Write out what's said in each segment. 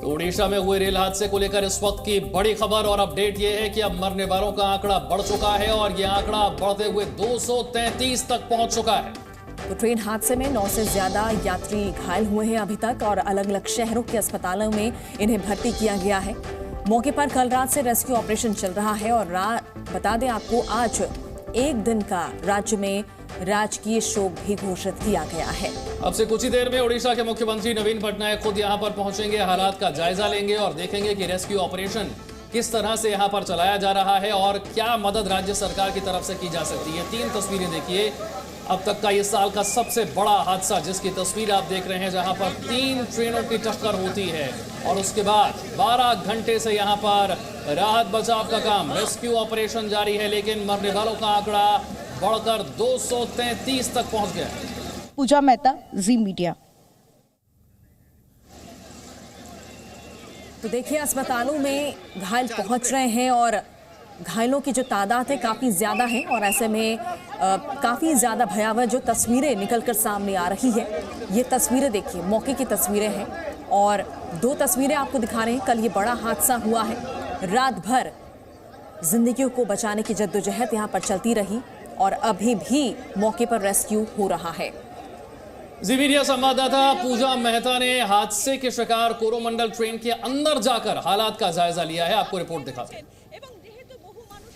तो उड़ीसा में हुए रेल हादसे को लेकर इस वक्त की बड़ी खबर और अपडेट यह है कि अब मरने वालों का आंकड़ा बढ़ चुका है और यह आंकड़ा बढ़ते हुए 233 तक पहुंच चुका है। तो ट्रेन हादसे में 9 से ज्यादा यात्री घायल हुए हैं अभी तक और अलग अलग शहरों के अस्पतालों में इन्हें भर्ती किया गया है। मौके पर कल रात से रेस्क्यू ऑपरेशन चल रहा है और बता दें आपको, आज एक दिन का राज्य में राजकीय शोक भी घोषित किया गया है। अब से कुछ ही देर में उड़ीसा के मुख्यमंत्री नवीन पटनायक खुद यहां पर पहुंचेंगे, हालात का जायजा लेंगे और देखेंगे कि रेस्क्यू ऑपरेशन किस तरह से यहां पर चलाया जा रहा है और क्या मदद राज्य सरकार की तरफ से की जा सकती है। 3 तस्वीरें देखिए, अब तक का इस साल का सबसे बड़ा हादसा जिसकी तस्वीर आप देख रहे हैं, जहां पर 3 ट्रेनों की टक्कर होती है और उसके बाद 12 घंटे से यहां पर राहत बचाव का काम, रेस्क्यू ऑपरेशन जारी है, लेकिन मरने वालों का आंकड़ा बढ़कर 233 तक पहुंच गया। पूजा मेहता, जी मीडिया। तो देखिए, अस्पतालों में घायल पहुंच रहे हैं और घायलों की जो तादाद है काफी ज्यादा है और ऐसे में काफी ज्यादा भयावह जो तस्वीरें निकलकर सामने आ रही है। ये तस्वीरें देखिए, मौके की तस्वीरें हैं और 2 तस्वीरें आपको दिखा रहे हैं। कल ये बड़ा हादसा हुआ है, रात भर जिंदगियों को बचाने की जद्दोजहद यहाँ पर चलती रही और अभी भी मौके पर रेस्क्यू हो रहा है। जी मीडिया संवाददाता पूजा मेहता ने हादसे के शिकार कोरोमंडल ट्रेन के अंदर जाकर हालात का जायजा लिया है, आपको रिपोर्ट दिखाते हैं।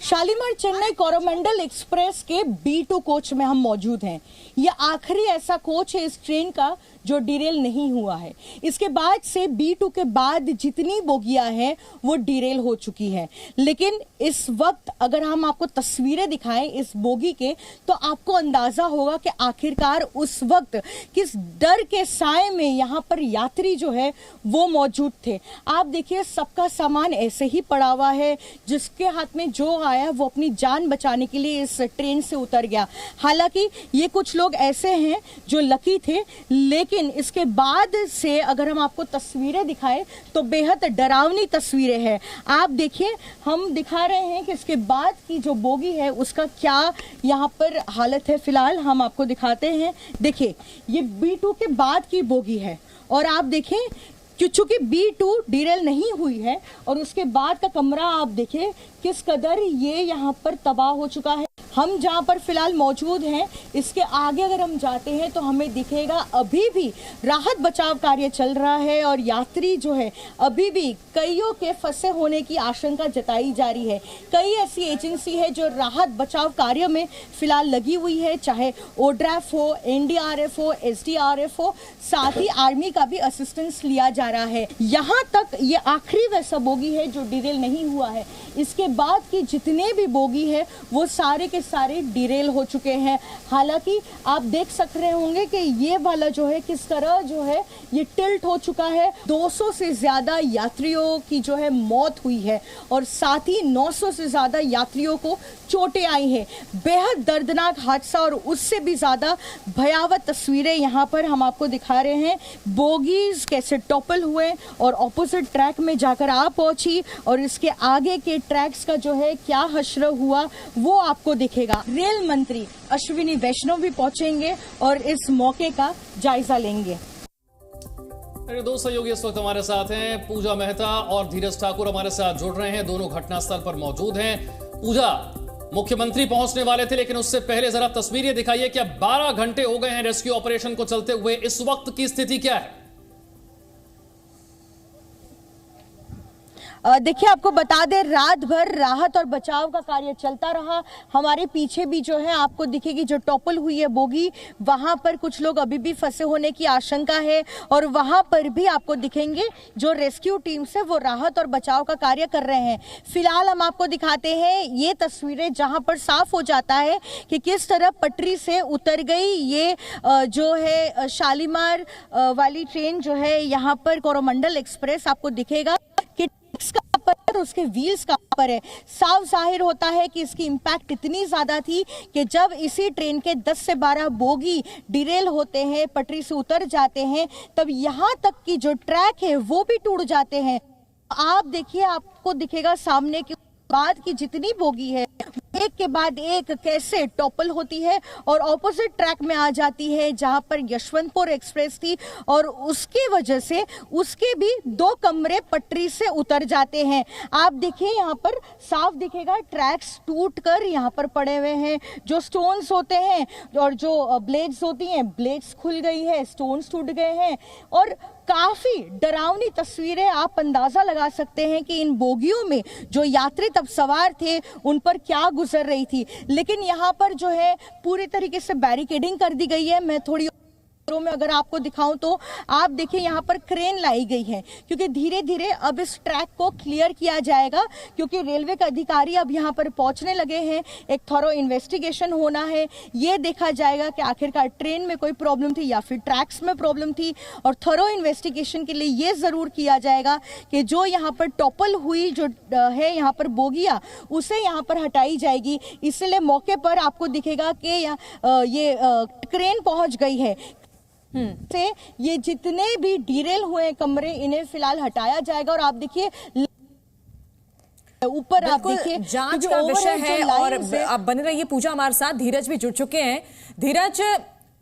शालीमार चेन्नई कोरोमंडल एक्सप्रेस के B2 कोच में हम मौजूद हैं। यह आखिरी ऐसा कोच है इस ट्रेन का जो डिरेल नहीं हुआ है। इसके बाद से B2 के बाद जितनी बोगियां हैं वो डिरेल हो चुकी हैं। लेकिन इस वक्त अगर हम आपको तस्वीरें दिखाएं इस बोगी के, तो आपको अंदाजा होगा कि आखिरकार उस वक्त किस डर के साए में यहाँ पर यात्री जो है वो मौजूद थे। आप देखिए, सबका सामान ऐसे ही पड़ा हुआ है, जिसके हाथ में जो आया वो अपनी जान बचाने के लिए इस ट्रेन से उतर गया। हालांकि ये कुछ लोग ऐसे हैं जो लकी थे, लेकिन इसके बाद से अगर हम आपको तस्वीरें दिखाएं तो बेहद डरावनी तस्वीरें हैं। आप देखिए, हम दिखा रहे हैं कि इसके बाद की जो बोगी है उसका क्या यहाँ पर हालत है। फिलहाल हम आपको दिखाते हैं। देखिए, ये B2 के बाद की बोगी है और आप देखें चूंकि B2 डिरेल नहीं हुई है और उसके बाद का कमरा आप देखिए किस कदर ये यहाँ पर तबाह हो चुका है। हम जहाँ पर फिलहाल मौजूद हैं, इसके आगे अगर हम जाते हैं तो हमें दिखेगा अभी भी राहत बचाव कार्य चल रहा है और यात्री जो है अभी भी कईयों के फंसे होने की आशंका जताई जा रही है। कई ऐसी एजेंसी है जो राहत बचाव कार्य में फिलहाल लगी हुई है, चाहे ODRAF हो, NDRF हो, SDRF हो, साथ ही आर्मी का भी असिस्टेंस लिया जा रहा है। यहाँ तक ये आखिरी वैसा बोगी है जो डिरेल नहीं हुआ है। इसके बाद की जितने भी बोगी है वो सारे के सारे डिरेल हो चुके हैं। हालांकि आप देख सक रहे होंगे कि ये वाला जो है किस तरह जो है ये टिल्ट हो चुका है। 200 से ज्यादा यात्रियों की जो है मौत हुई है और साथ ही 900 से ज्यादा यात्रियों को चोटें आई हैं। बेहद दर्दनाक हादसा और उससे भी ज्यादा भयावह तस्वीरें यहाँ पर हम आपको दिखा रहे हैं। बोगीज कैसे टॉपल हुए और ऑपोजिट ट्रैक में जाकर आप पहुंची और इसके आगे के ट्रैक्स का जो है क्या हश्र हुआ वो आपको दिखेगा। रेल मंत्री अश्विनी वैष्णव भी पहुंचेंगे और इस मौके का जायजा लेंगे। मेरे 2 सहयोगी इस वक्त हमारे साथ हैं, पूजा मेहता और धीरज ठाकुर हमारे साथ जुड़ रहे हैं, दोनों घटनास्थल पर मौजूद हैं। पूजा, मुख्यमंत्री पहुंचने वाले थे लेकिन उससे पहले जरा तस्वीरें दिखाइए कि अब 12 घंटे हो गए हैं रेस्क्यू ऑपरेशन को चलते हुए, इस वक्त की स्थिति क्या है? देखिए, आपको बता दें, रात भर राहत और बचाव का कार्य चलता रहा। हमारे पीछे भी जो है आपको दिखेगी जो टॉपल हुई है बोगी, वहां पर कुछ लोग अभी भी फंसे होने की आशंका है और वहां पर भी आपको दिखेंगे जो रेस्क्यू टीम से वो राहत और बचाव का कार्य कर रहे हैं। फिलहाल हम आपको दिखाते हैं ये तस्वीरें जहां पर साफ हो जाता है कि किस तरह पटरी से उतर गई ये जो है शालीमार वाली ट्रेन जो है यहाँ पर कोरोमंडल एक्सप्रेस। आपको दिखेगा कि पर उसके व्हील्स का पर है। साफ जाहिर होता है कि इसकी इंपैक्ट इतनी ज्यादा थी कि जब इसी ट्रेन के 10 से 12 बोगी डिरेल होते हैं, पटरी से उतर जाते हैं, तब यहाँ तक की जो ट्रैक है वो भी टूट जाते हैं। आप देखिए, आपको दिखेगा सामने के बाद की जितनी बोगी है एक के बाद एक कैसे टॉपल होती है और ऑपोजिट ट्रैक में आ जाती है जहां पर यशवंतपुर एक्सप्रेस थी, और उसकी वजह से उसके भी 2 कमरे पटरी से उतर जाते हैं। आप देखिए यहाँ पर साफ दिखेगा, ट्रैक्स टूटकर यहाँ पर पड़े हुए हैं। जो स्टोन्स होते हैं और जो ब्लेड्स होती हैं, ब्लेड्स खुल गई है, स्टोन्स टूट गए हैं, और काफी डरावनी तस्वीरें। आप अंदाजा लगा सकते हैं कि इन बोगियों में जो यात्री तब सवार थे उन पर क्या गुजर रही थी। लेकिन यहाँ पर जो है पूरी तरीके से बैरिकेडिंग कर दी गई है। मैं थोड़ी में अगर आपको दिखाऊं तो आप देखिए यहाँ पर क्रेन लाई गई है, क्योंकि धीरे धीरे अब इस ट्रैक को क्लियर किया जाएगा, क्योंकि रेलवे के अधिकारी अब यहाँ पर पहुंचने लगे हैं। एक थॉरो इन्वेस्टिगेशन होना है, ये देखा जाएगा कि आखिरकार ट्रेन में कोई प्रॉब्लम थी या फिर ट्रैक्स में प्रॉब्लम थी। और थॉरो इन्वेस्टिगेशन के लिए ये जरूर किया जाएगा कि जो यहाँ पर टॉपल हुई जो है यहाँ पर बोगिया, उसे यहाँ पर हटाई जाएगी। इसलिए मौके पर आपको दिखेगा कि ये क्रेन पहुंच गई है। से ये जितने भी डीरेल हुए कमरे, इन्हें फिलहाल हटाया जाएगा। और आप देखिए ऊपर, आप देखिए जांच का विषय है। और आप बने रहिए पूजा, हमारे साथ धीरज भी जुड़ चुके हैं। धीरज,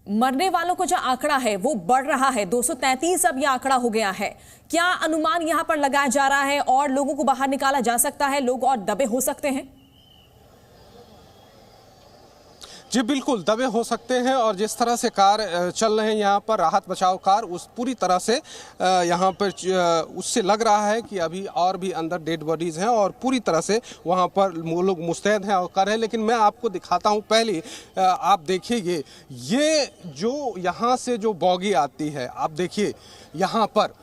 मरने वालों को जो आंकड़ा है वो बढ़ रहा है, 233 अब यह आंकड़ा हो गया है। क्या अनुमान यहां पर लगाया जा रहा है और लोगों को बाहर निकाला जा सकता है? लोग और दबे हो सकते हैं? जी बिल्कुल, दबे हो सकते हैं। और जिस तरह से कार चल रहे हैं यहाँ पर, राहत बचाव कार, उस पूरी तरह से यहाँ पर उससे लग रहा है कि अभी और भी अंदर डेड बॉडीज़ हैं और पूरी तरह से वहाँ पर लोग मुस्तैद हैं और कर रहे हैं। लेकिन मैं आपको दिखाता हूँ, पहले आप देखिए ये जो यहाँ से जो बॉगी आती है, आप देखिए यहाँ पर,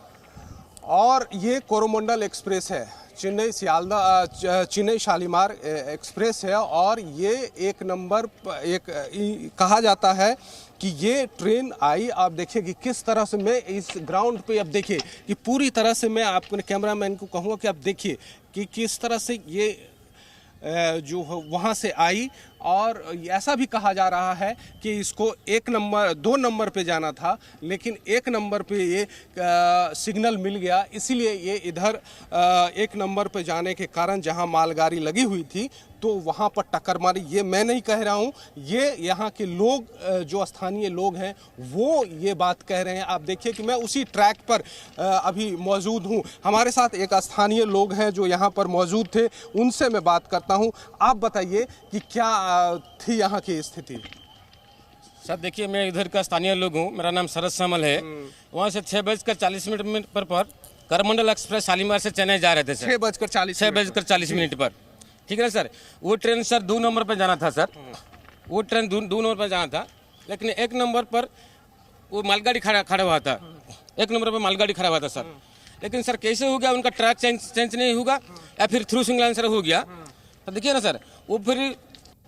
और ये कोरोमंडल एक्सप्रेस है, चेन्नई शालीमार एक्सप्रेस है। और ये एक नंबर कहा जाता है कि ये ट्रेन आई। आप देखिए कि किस तरह से, मैं इस ग्राउंड पे अब देखिए कि पूरी तरह से, मैं आपको कैमरामैन को कहूँगा कि आप देखिए कि किस तरह से ये जो वहाँ से आई। और ऐसा भी कहा जा रहा है कि इसको 2 नंबर पे जाना था, लेकिन 1 नंबर पे ये सिग्नल मिल गया, इसीलिए ये इधर 1 नंबर पे जाने के कारण जहां मालगाड़ी लगी हुई थी तो वहां पर टक्कर मारी। ये मैं नहीं कह रहा हूं, ये यहाँ के लोग, जो स्थानीय लोग हैं, वो ये बात कह रहे हैं। आप देखिए कि मैं उसी ट्रैक पर अभी मौजूद हूं। हमारे साथ एक स्थानीय लोग हैं जो यहाँ पर मौजूद थे, उनसे मैं बात करता हूँ। आप बताइए कि क्या थी यहाँ की स्थिति? सर देखिए, मैं इधर का स्थानीय लोग हूँ, मेरा नाम शरद सामल है। वहाँ से 6:40 पर कोरोमंडल एक्सप्रेस शालीमार से चेन्नई जा रहे थे सर। 6:40 पर, ठीक है सर। वो ट्रेन सर 2 नंबर पर जाना था सर, वो ट्रेन 2 नंबर पर जाना था, लेकिन 1 नंबर पर वो मालगाड़ी खड़ा हुआ था। 1 नंबर पर मालगाड़ी खड़ा हुआ था सर। लेकिन सर कैसे हो गया, उनका ट्रैक चेंज नहीं होगा या फिर थ्रू सिंगल आंसर हो गया, तो देखिए ना सर, वो फिर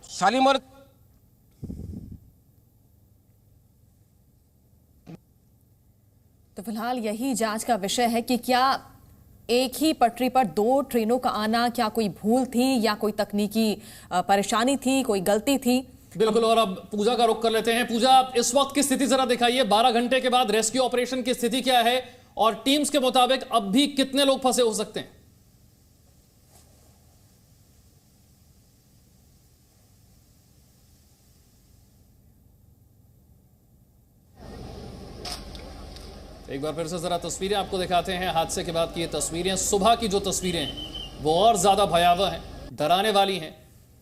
शालीमार तो फिलहाल यही जांच का विषय है कि क्या एक ही पटरी पर 2 ट्रेनों का आना, क्या कोई भूल थी या कोई तकनीकी परेशानी थी, कोई गलती थी? बिल्कुल। और अब पूजा का रुख कर लेते हैं। पूजा, इस वक्त की स्थिति जरा दिखाइए। 12 घंटे के बाद रेस्क्यू ऑपरेशन की स्थिति क्या है और टीम्स के मुताबिक अब भी कितने लोग फंसे हो सकते हैं? एक बार फिर से जरा तस्वीरें आपको दिखाते हैं। हादसे के बाद की ये तस्वीरें, सुबह की जो तस्वीरें हैं वो और ज्यादा भयावह हैं, डराने वाली हैं।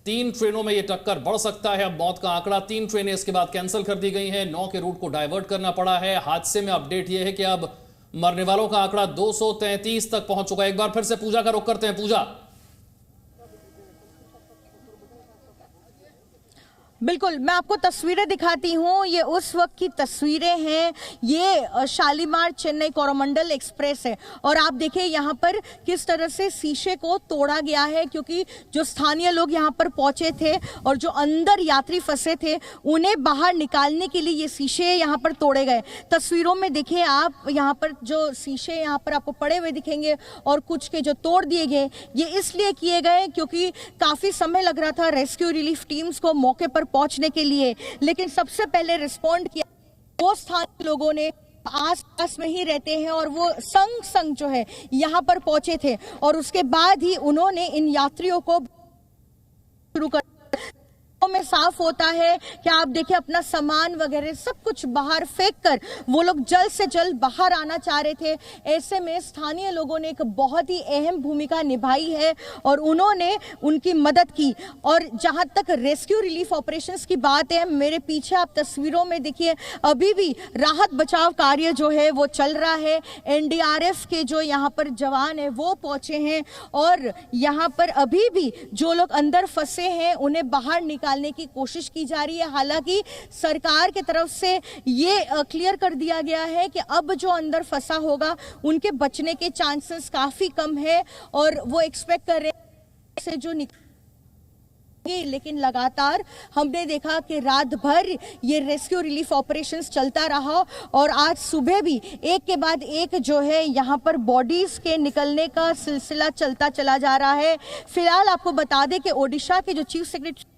3 ट्रेनों में ये टक्कर बढ़ सकता है। अब मौत का आंकड़ा, 3 ट्रेनें इसके बाद कैंसिल कर दी गई हैं, 9 के रूट को डाइवर्ट करना पड़ा है। हादसे में अपडेट ये है कि अब मरने वालों का आंकड़ा 233 तक पहुंच चुका है। एक बार फिर से पूजा का रुख करते हैं। पूजा, बिल्कुल, मैं आपको तस्वीरें दिखाती हूँ। ये उस वक्त की तस्वीरें हैं। ये शालीमार चेन्नई कोरोमंडल एक्सप्रेस है और आप देखिए यहाँ पर किस तरह से शीशे को तोड़ा गया है, क्योंकि जो स्थानीय लोग यहाँ पर पहुंचे थे और जो अंदर यात्री फंसे थे उन्हें बाहर निकालने के लिए ये शीशे यहाँ पर तोड़े गए। तस्वीरों में देखिए आप, यहाँ पर जो शीशे यहाँ पर आपको पड़े हुए दिखेंगे और कुछ के जो तोड़ दिए गए, ये इसलिए किए गए क्योंकि काफी समय लग रहा था रेस्क्यू रिलीफ टीम्स को मौके पर पहुंचने के लिए। लेकिन सबसे पहले रिस्पॉन्ड किया वो स्थानीय लोगों ने, आस-पास में ही रहते हैं और वो संग जो है यहाँ पर पहुंचे थे और उसके बाद ही उन्होंने इन यात्रियों को शुरू कर। में साफ होता है कि आप देखिए अपना सामान वगैरह सब कुछ बाहर फेंक कर वो लोग जल्द से जल्द बाहर आना चाह रहे थे। ऐसे में स्थानीय लोगों ने एक बहुत ही अहम भूमिका निभाई है और उन्होंने उनकी मदद की। और जहां तक रेस्क्यू रिलीफ ऑपरेशंस की बात है, मेरे पीछे आप तस्वीरों में देखिए अभी भी राहत बचाव कार्य जो है वो चल रहा है। एनडीआरएफ के जो यहाँ पर जवान है वो पहुंचे हैं और यहाँ पर अभी भी जो लोग अंदर फंसे हैं उन्हें बाहर निकालने की कोशिश की जा रही है। हालांकि सरकार की तरफ से ये क्लियर कर दिया गया है कि अब जो अंदर फंसा होगा उनके बचने के चांसेस काफी कम है और वो एक्सपेक्ट कर रहे हैं से जो लेकिन लगातार हमने देखा कि रात भर ये रेस्क्यू रिलीफ ऑपरेशंस चलता रहा और आज सुबह भी एक के बाद एक जो है यहाँ पर बॉडीज के निकलने का सिलसिला चलता चला जा रहा है। फिलहाल आपको बता दें कि ओडिशा के जो चीफ सेक्रेटरी